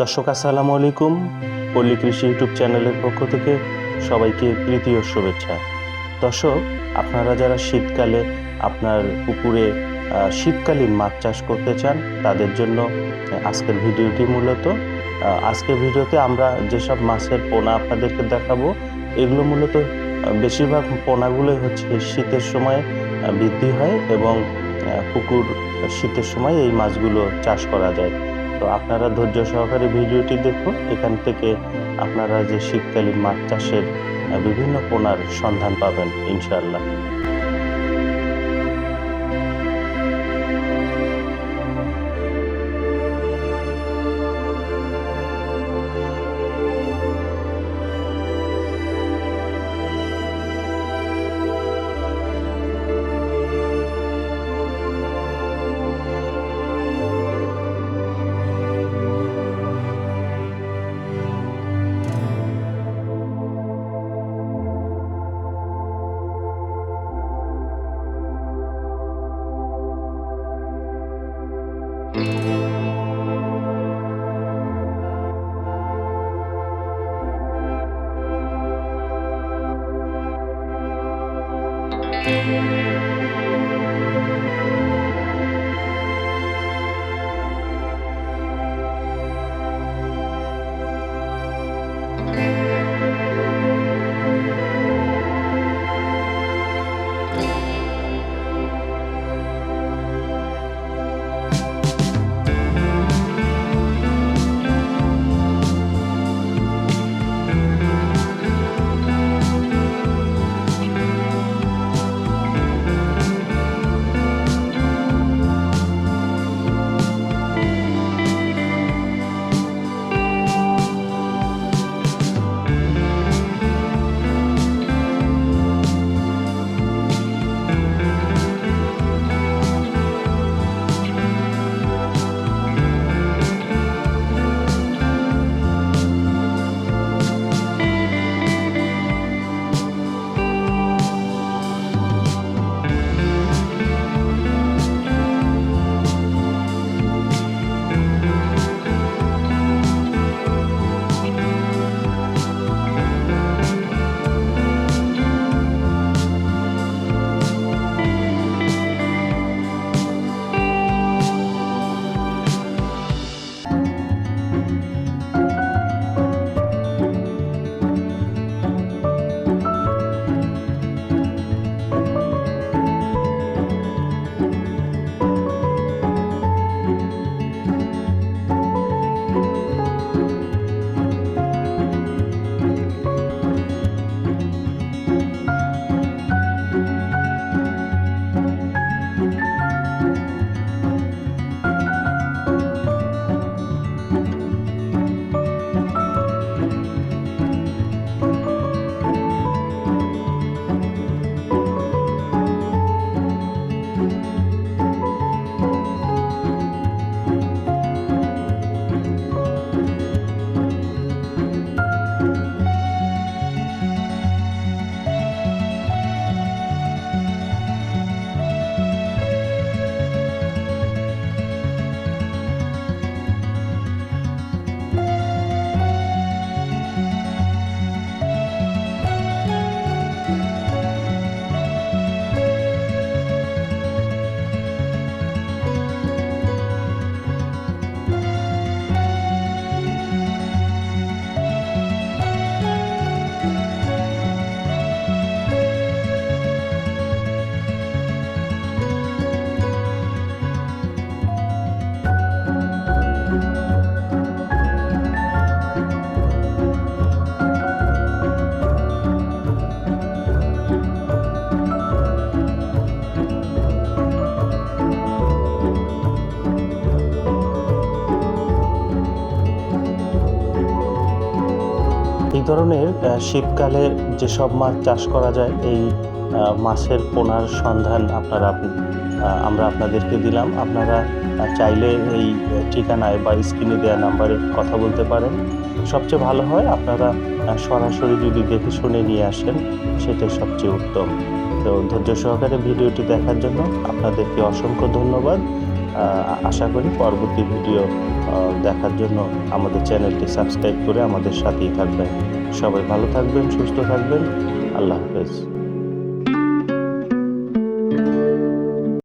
দর্শক আসসালামু আলাইকুম। পল্লী কৃষি ইউটিউব চ্যানেলের পক্ষ থেকে সবাইকে প্রীতি ও শুভেচ্ছা। দর্শক, আপনারা যারা শীতকালে আপনার পুকুরে শীতকালীন মাছ চাষ করতে চান তাদের জন্য আজকের ভিডিওটি মূলত আজকের ভিডিওতে আমরা যেসব মাছের পোনা আপনাদেরকে দেখাবো এগুলো মূলত বেশিরভাগ পোনাগুলোই হচ্ছে শীতের সময় বৃদ্ধি হয় এবং পুকুর শীতের সময় এই মাছগুলো চাষ করা যায়। তো আপনারা ধৈর্য সহকারে ভিডিওটি দেখুন, এখান থেকে আপনারা যে শীতকালীন মাছ চাষের বিভিন্ন পোনার সন্ধান পাবেন ইনশাআল্লাহ। এই ধরনের শীতকালে যেসব মাছ চাষ করা যায় এই মাছের পোনার সন্ধান আমরা আপনাদেরকে দিলাম। আপনারা চাইলে এই ঠিকানায় বা স্ক্রিনে দেওয়া নাম্বারে কথা বলতে পারেন। সবচেয়ে ভালো হয় আপনারা সরাসরি যদি দেখে শুনে নিয়ে আসেন, সেটাই সবচেয়ে উত্তম। তো ধৈর্য সহকারে ভিডিওটি দেখার জন্য আপনাদেরকে অসংখ্য ধন্যবাদ। আশা করি পরবর্তী ভিডিও দেখার জন্য আমাদের চ্যানেলটি সাবস্ক্রাইব করে আমাদের সাথেই থাকবেন। সবাই ভালো থাকবেন, সুস্থ থাকবেন। আল্লাহ হাফেজ।